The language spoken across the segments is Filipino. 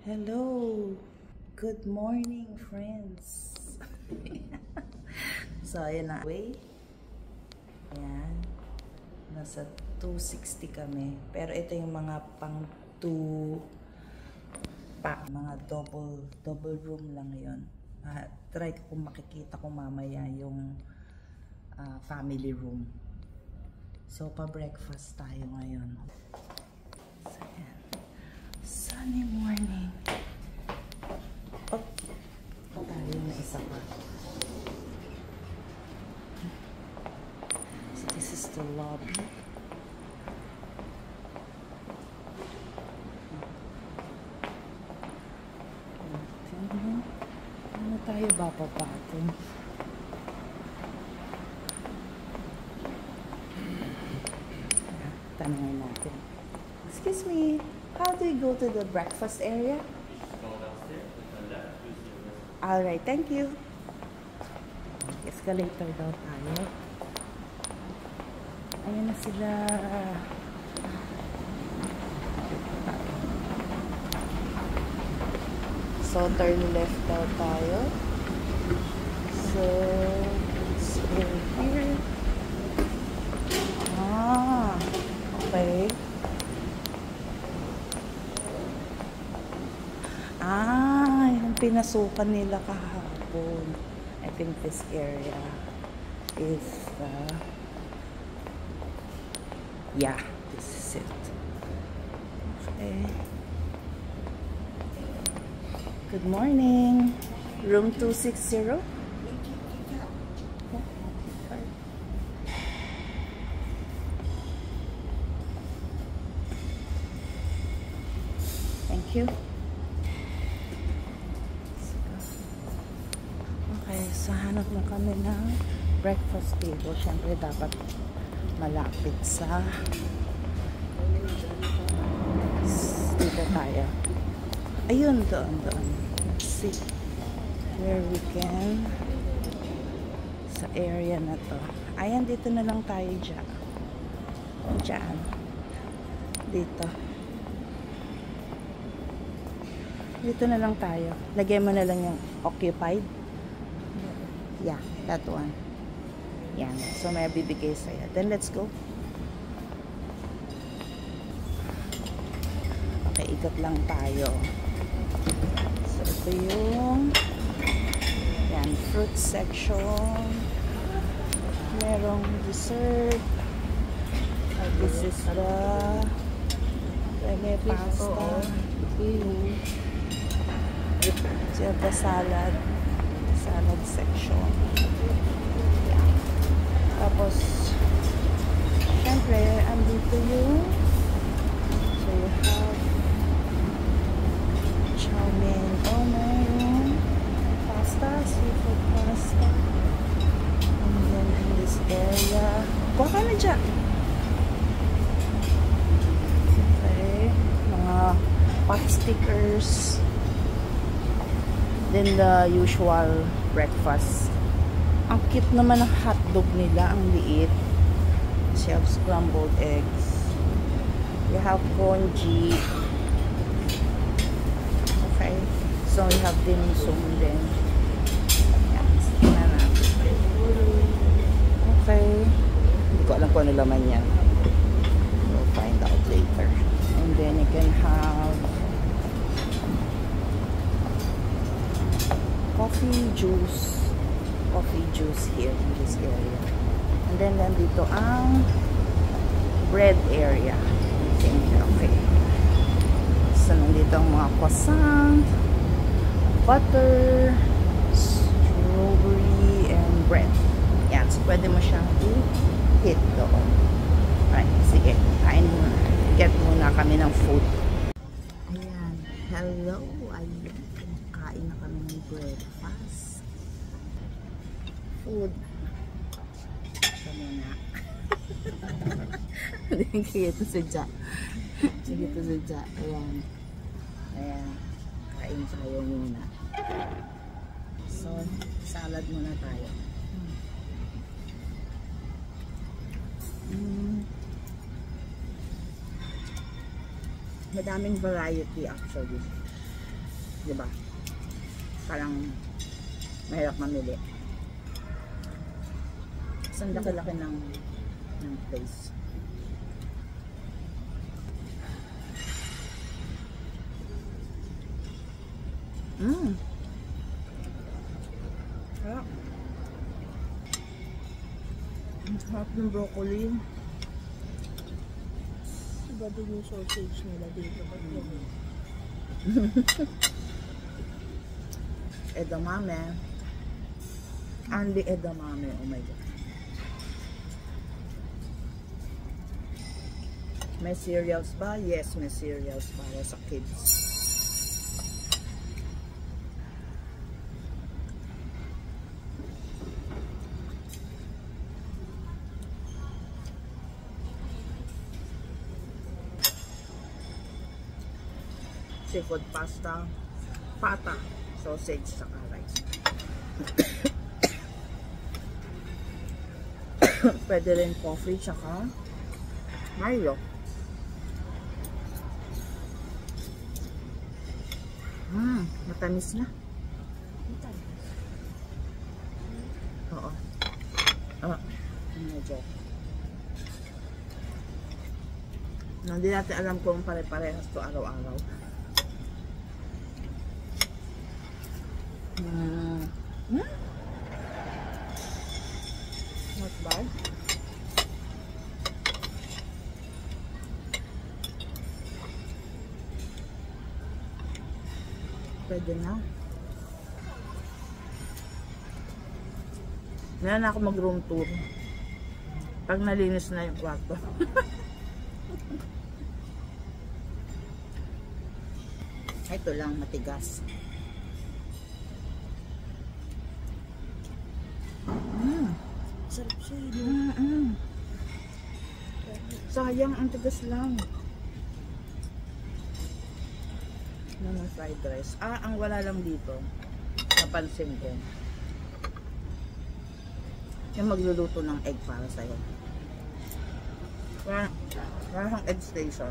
Hello! Good morning, friends! So, ayan na. Ayan. Nasa 260 kami. Pero ito yung mga pang 2 pack. Mga double room lang yun. Try ko kung makikita ko mamaya yung family room. So, pa-breakfast tayo ngayon. So, ayan. Sunny morning. Oh, tayo na isa pa. So this is the lobby. Ano tayo bababatin? Tanungin natin. Excuse me. How do you go to the breakfast area? Go downstairs with the left, use your left. Alright, thank you. Escalator daw tayo. Ayan na sila. So, turn left daw tayo. So, let's go here. Okay. Yung pinasukan nila kahapon. I think this area is yeah, this is it. Okay. Good morning. Room 260. Thank you. Okay, so hanap na kami ng breakfast table. Siyempre dapat malapit sa dito tayo. Ayun, doon. Let's see where we can sa area na to. Ayan, dito na lang tayo dyan. Dito na lang tayo. Lagyan mo na lang yung occupied. Yeah, that one. Yan. So, may bibigay sa'yo. Then, let's go. Okay, ikot lang tayo. So, ito yung yan, fruit section. Merong dessert. This is the pasta. So, the salad section. Yeah. Tapos, syempre, andito yung so you have chow mein, yung pasta, seafood pasta. And then in this area, kuha ka na dyan. Okay. Mga pot stickers. Then the usual breakfast. Ang cute naman ng hotdog nila, ang liit. You have scrambled eggs. You have congee. Okay. So you have dim sum din. Yan. Tingnan natin. Okay. Hindi ko alam kung ano laman yan. We'll find out later. And then you can have coffee juice here in this area. And then nandito ang bread area. I think, okay. So nandito ang mga croissant, butter, strawberry, and bread. Yan. So pwede mo siyang i-hit doon. Alright, sige. Kain muna. Get muna kami ng food. Ayan. Hello. Ayan. Kain na kami ng breakfast. Food. Ito muna. Sige ito sadya. Ayan. Kain tayo muna. So, salad muna tayo. Madaming variety actually. Di ba? Parang mahirap mamili. Saan laki-laki ng place. Sarap. Ang sarap ng broccoli. Iba din yung sausage nila dito. Edamame. Andy edamame. Oh my God. May cereals ba? Yes, may cereals para sa kids. Seafood pasta, pata, sausage, saka rice. Pwede rin coffee, saka Milo. Matamis na. Oo. Medyo. Hindi natin alam kung pare-parehas to araw-araw. Not bad. Pwede na. Ngayon ako mag-room tour. Pag nalinis na yung kwarto. Ito lang, matigas. Sarap siya. Sayang, ang tigas lang. Naman fried rice. Ang wala lang dito, napansin ko, yung magluluto ng egg para sa'yo. Parang egg station.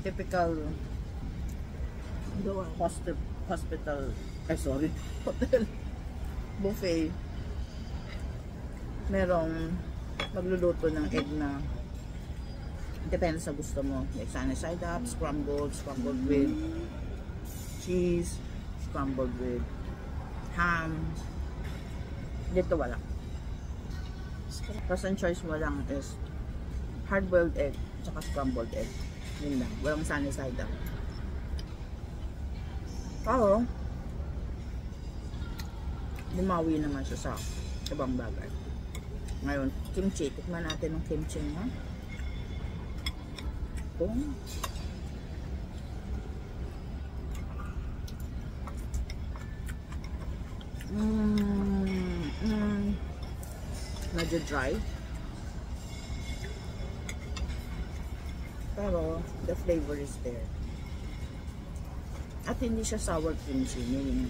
Typical hospital, hotel buffet. Merong magluluto ng egg na depende sa gusto mo. Like sunny side up, scrambled with cheese, scrambled with ham. Dito wala. Tapos ang choice mo lang is hard-boiled egg tsaka scrambled egg. Yun lang. Walang sunny side up. Pero lumawi naman siya sa ibang bagay. Ngayon, kimchi. Tikman natin ng kimchi na. Medyo dry, pero the flavor is there at hindi siya sour kimchi, meaning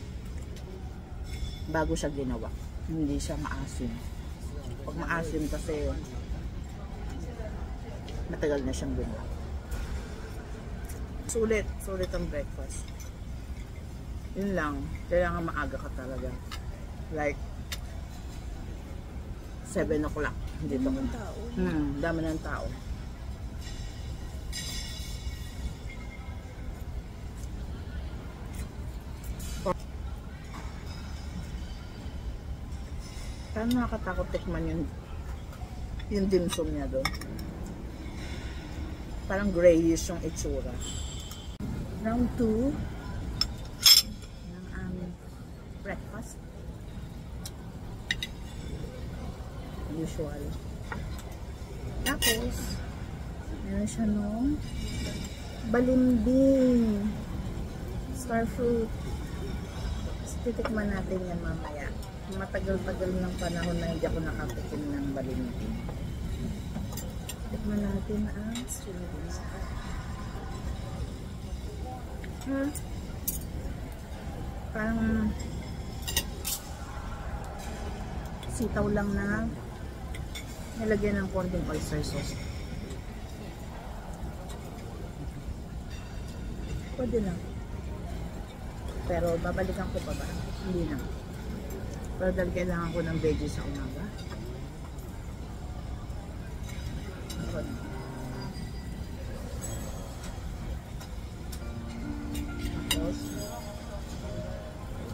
bago siya ginawa, hindi siya maasim. Pag maasim kasi matagal na siyang ginawa. Sulit ang breakfast. Yun lang, kailangan maaga ka talaga. Like 7 o'clock. Dito ko. Dami ng tao. Parang nakakatakot tikman yung dim sum niya doon. Parang grayish yung itsura. Round 2 ng aming breakfast. Usual. Tapos, meron siya nung balimbing. Starfruit. Titikman natin yan mamaya. Matagal-tagal ng panahon na hindi ako nakatikim ng balimbing. Tikman natin ang strawberries. Parang sitaw lang na nilagyan ng konting oyster sauce. Pwede na. Pero babalikan ko pa ba? Hindi na. Pero dahil kailangan ko ng veggies sa umaga. Ako na. Tapos,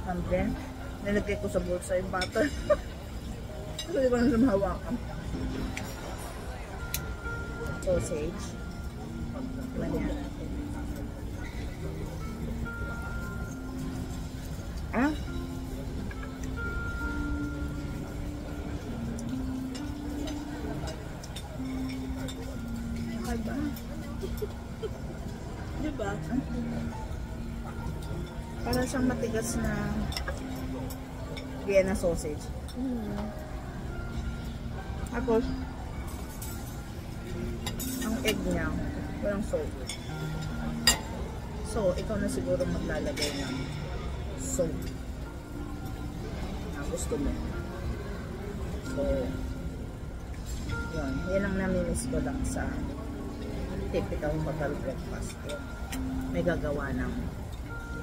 and then, nilagay ko sa bulsa yung butter. Kasi ko na sumahawakan. Sausage. Ganyan. Ah? Okay ba? Diba? Para siyang matigas na Vienna sausage. Tapos, ang egg niya, walang salt. So, ikaw na siguro maglalagay ng salt na gusto mo. So, yun. Yan ang namimiss ko lang sa typical hotel breakfast. May gagawa ng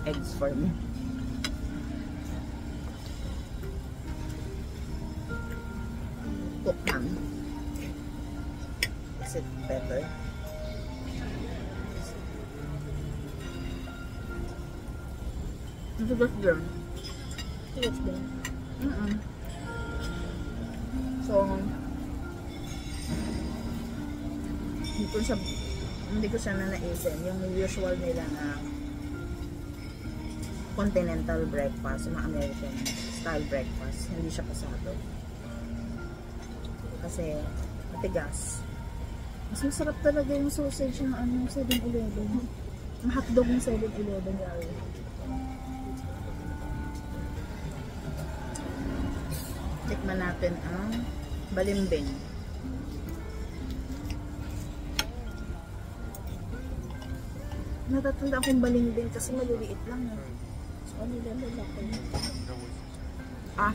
eggs for me. Cook ham. Is it better? Matigas din. Tigas din. So, hindi ko siya nanaisin. Yung usual nila na continental breakfast, yung American style breakfast, hindi siya pasado. Kasi matigas. Mas masarap talaga yung sausage ng 7-Eleven. Ang hotdog ng 7-Eleven yari. Tikman natin ang balimbing. Natatanda akong balimbing kasi maliliit lang. So, nilalaki. Ah,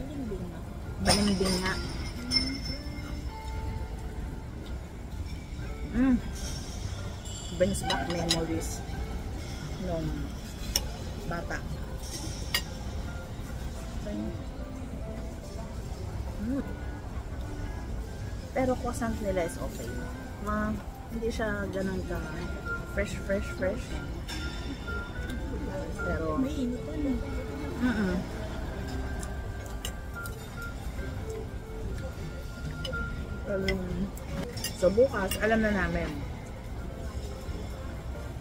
Balimbing na. balimbing nga. Brings back memories nung bata. Pero croissant nila is okay. Hindi siya ganun ka fresh. Pero May init pa na. So bukas, alam na namin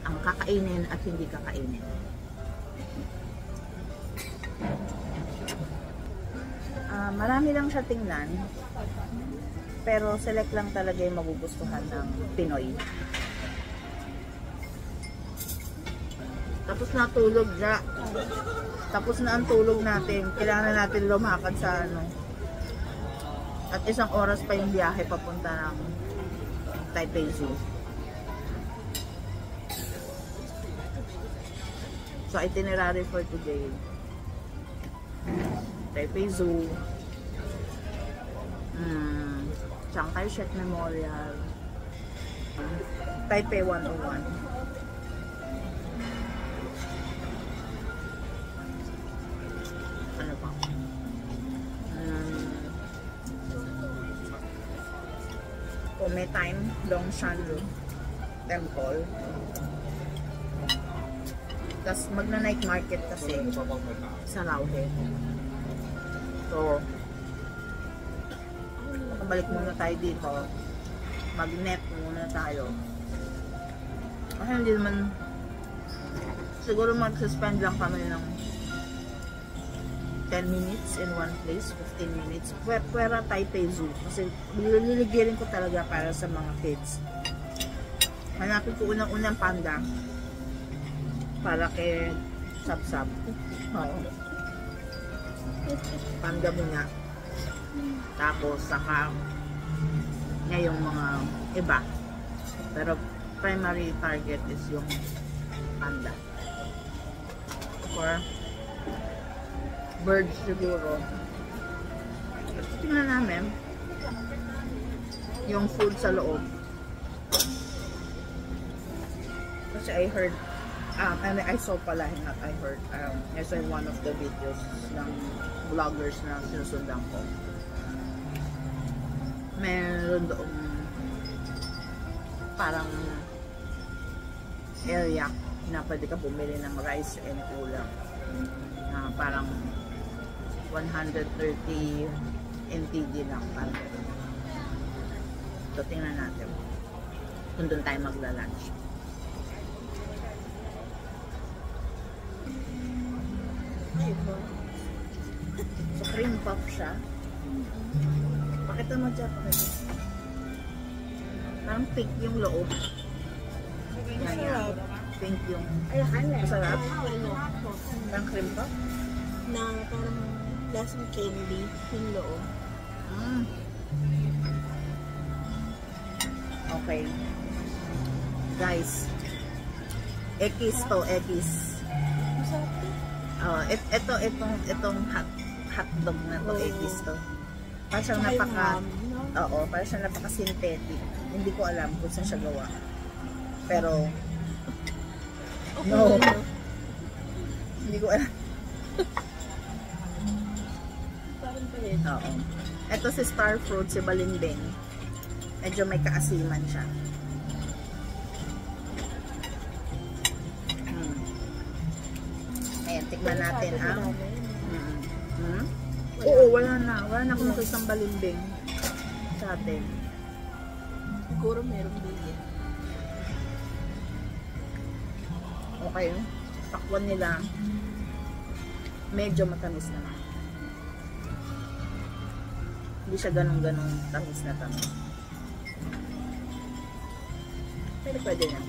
ang kakainin at hindi kakainin. Marami lang siya tingnan, pero select lang talaga yung magugustuhan ng Pinoy. Tapos na tulog na. Tapos na ang tulog natin. Kailangan natin lumakad sa At 1 oras pa yung biyahe papunta ng Taipei Zoo. So itinerary for today. Taipei Zoo. Chiang Kai-shek Memorial. Taipei 101. Ano pa? Kung may time, Longshan Temple. Tapos magna-night market kasi sa Rauhe. So, balik muna tayo dito. Mag-net muna tayo. Kasi hindi naman, siguro mag-suspend lang kami ng 10 minutes in one place, 15 minutes. Pwera Taipei Zoo. Kasi nililigirin ko talaga para sa mga kids. Hanapin ko unang-unang panda para kay Sap-Sap. Oo. Panda muna. Tapos saka ngayong mga iba. Pero primary target is yung panda. For birds siguro. Tingnan namin yung food sa loob. Kasi I heard And I saw pala, not I heard, I saw one of the videos ng vloggers na sinusundan ko. Meron doon parang area na pwede ka bumili ng rice and ulam. Parang 130 NTD lang. Parang so, tingnan natin kung doon tayo magla-lunch. So, cream puff siya. Pakita mo dyan, pakita. Parang pink yung loob. Yan. Pink yung... Masarap. Parang cream puff. Na parang lasang candy yung loob. Okay. Guys. Ekis to, ekis. Masarap to. Itong hotdog na to, ekis to. Parang siyang parang siyang napaka-synthetic. Hindi ko alam kung saan siya gawa. Pero, no. Hindi ko alam. Parang palit. Oo. Ito si Star Fruit, si Balimbing. Medyo may kaasiman siya. Ayan, tikman natin ang... Oo, wala na. Wala na kung isang balimbing sa atin. Siguro meron din yan. Okay. Takwan nila. Medyo matamis na. Hindi siya ganun-ganun tamis na tamis. Pero pwede na.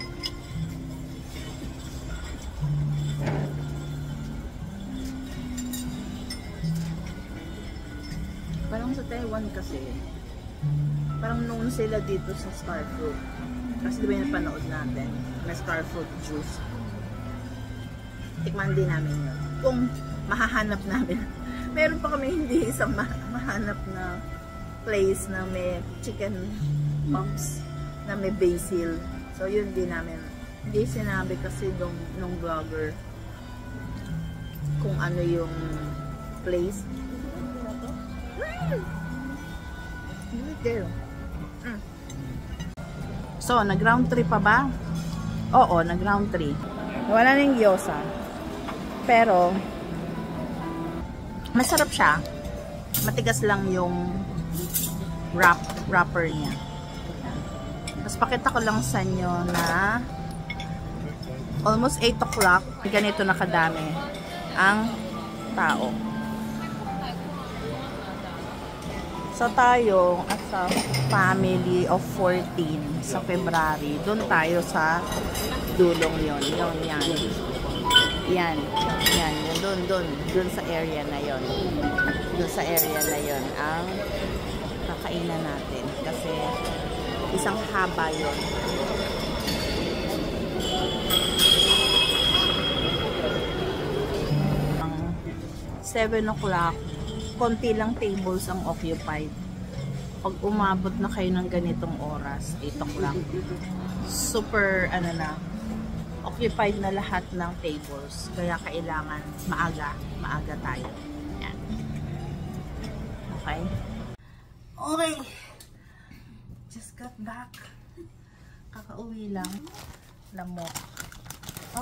Parang sa Taiwan kasi, parang known sila dito sa Star Fruit. Kasi diba yung napanood natin, may Star Fruit juice. Tikman din namin yun. Kung mahahanap namin. Meron pa kami hindi isang mahanap na place na may chicken puffs, na may basil. So yun din namin. Hindi sinabi kasi nung vlogger kung ano yung place. So, nag-round 3 pa ba? Oo, nag-round 3. Wala na yung gyoza. Pero, masarap siya. Matigas lang yung wrapper niya. Tapos, pakita ko lang sa inyo na almost 8 o'clock, ganito na kadami ang tao. So tayo at sa family of 14 sa February, doon tayo sa dulong yon. Yan. Yan. Yan. Doon sa area na yon. Doon sa area na yon ang kakainan natin. Kasi isang haba yon. 7 o'clock, konti lang tables ang occupied. Pag umabot na kayo ng ganitong oras, 8 o'clock, super, occupied na lahat ng tables. Kaya kailangan maaga tayo. Yan. Okay? Okay. Just got back. Kakauwi lang. Lamok.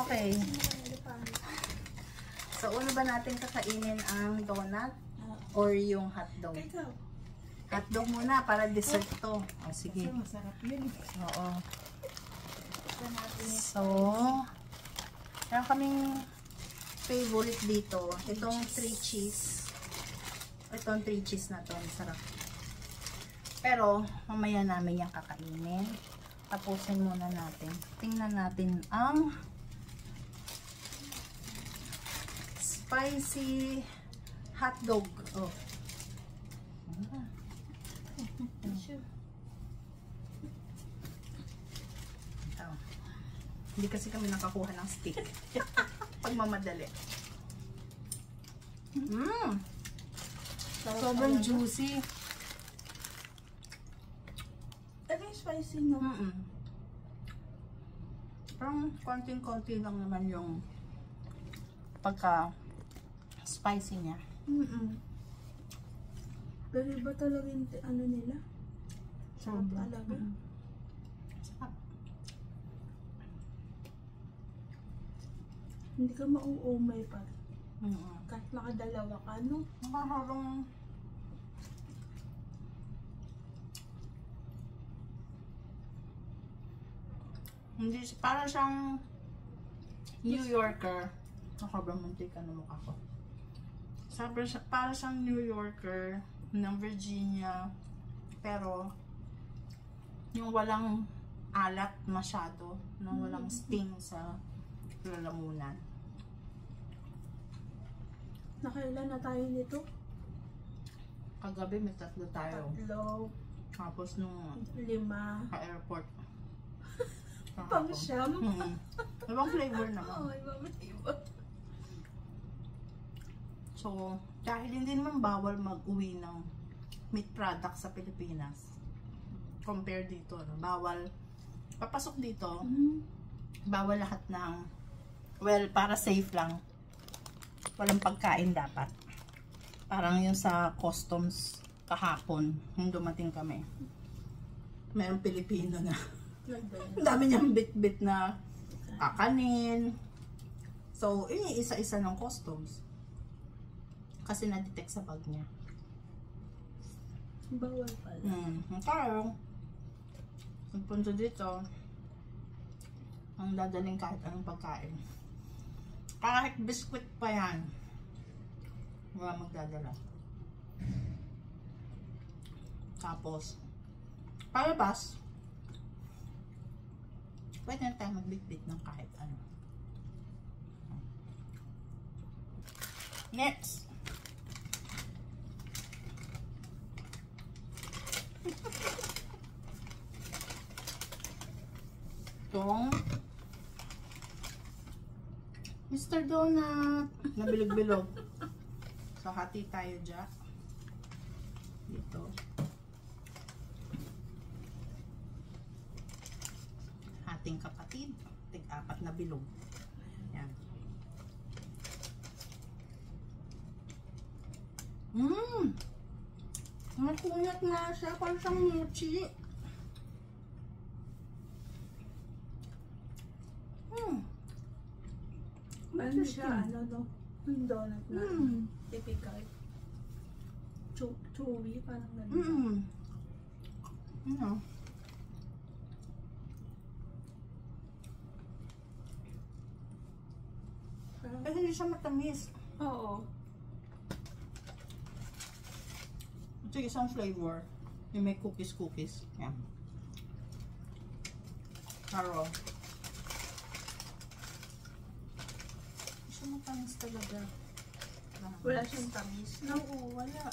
Okay. So, una ba natin kakainin ang donut or yung hotdog? Hotdog muna para dessert to. O, sige. Masarap yun. Oo. So, meron kaming favorite dito. Itong 3 cheese. Itong 3 cheese na to. Masarap. Pero, mamaya namin yung kakainin. Tapusin muna natin. Tingnan natin ang spicy hotdog. Oh. Hindi kasi kami nakakuha ng stick. Pagmamadali. Sobrang juicy. Talagang spicy, no? Parang konting-konti lang naman yung pagka spicy niya. Pero iba talaga yung ano nila. Sarap talaga. Sarap. Hindi ka mauumay pa. Kahit makadalawa ka, no? Nakaharong hindi, para siyang New Yorker. Sobrang muntik na mukha ko. Para siyang New Yorker ng Virginia, pero yung walang alat masyado, yung walang sting sa lalamunan. Nakailan na tayo nito? Kagabi may 3 tayo. 3, Tapos nung 5, ka-airport. pang siyam. Ibang flavor naman. Oo, iba. So, dahil hindi naman bawal mag-uwi ng meat product sa Pilipinas. Compare dito, no? Bawal. Papasok dito, bawal lahat ng, well, para safe lang. Walang pagkain dapat. Parang yung sa customs kahapon, yung dumating kami. Mayroong Pilipino na. Ang dami niyang bit-bit na kakanin. So, iniisa-isa ng customs. Kasi na-detect sa bag niya. Bawal pala. Kaya, nagpunto dito, ang dadaling kahit anong pagkain. Kahit biskwit pa yan, wala magdadala. Tapos, palabas, pwede na tayo magbitbit ng kahit ano. Next! Itong Mr. Donut nabilog-bilog. So, hati tayo dyan. Dito. Hating kapatid. Tig-4 na bilog. Yan. Makunat na siya. Parang siyang mochi. Ano siya, ano, no? Yung donut na typical. Chewy, parang gano'n. Ano? Pero hindi siya matamis. Oo. Ito yung isang flavor. Yung may cookies. Yan. Pero, hindi siya matamis talaga. Wala siyang tamis. Oo, wala.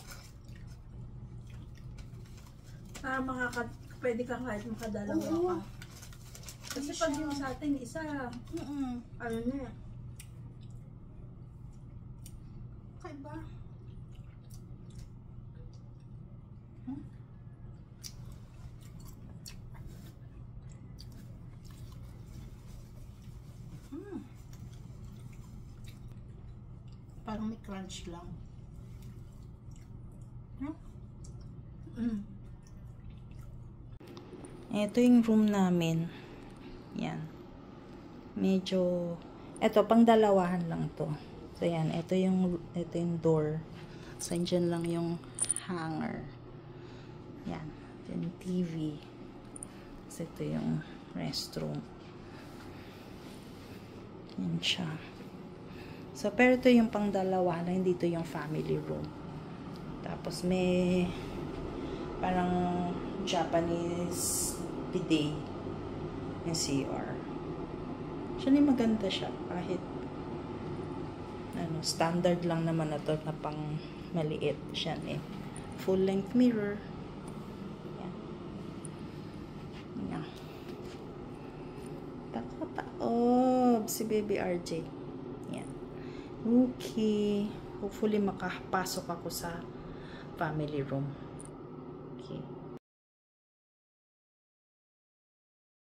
Para pwede ka kahit makadalawa ka. Kasi pag yung sa atin, isa, ano na, Kaiba. Parang may crunch lang. Ito yung room namin. Yan. Medyo, ito pang dalawahan lang to. So yan, ito yung door. So dyan lang yung hanger. Yan. Ito yung TV. So ito yung restroom. Yan siya. So pero ito yung pang dalawa na, hindi ito yung family room. Tapos may parang Japanese bidet yung CR. Actually maganda siya kahit ano, standard lang naman na to na pang maliit siya eh. Full length mirror. Yan. Yan. Takataob si Baby RJ. Yan. Okay. Hopefully makapasok ako sa family room.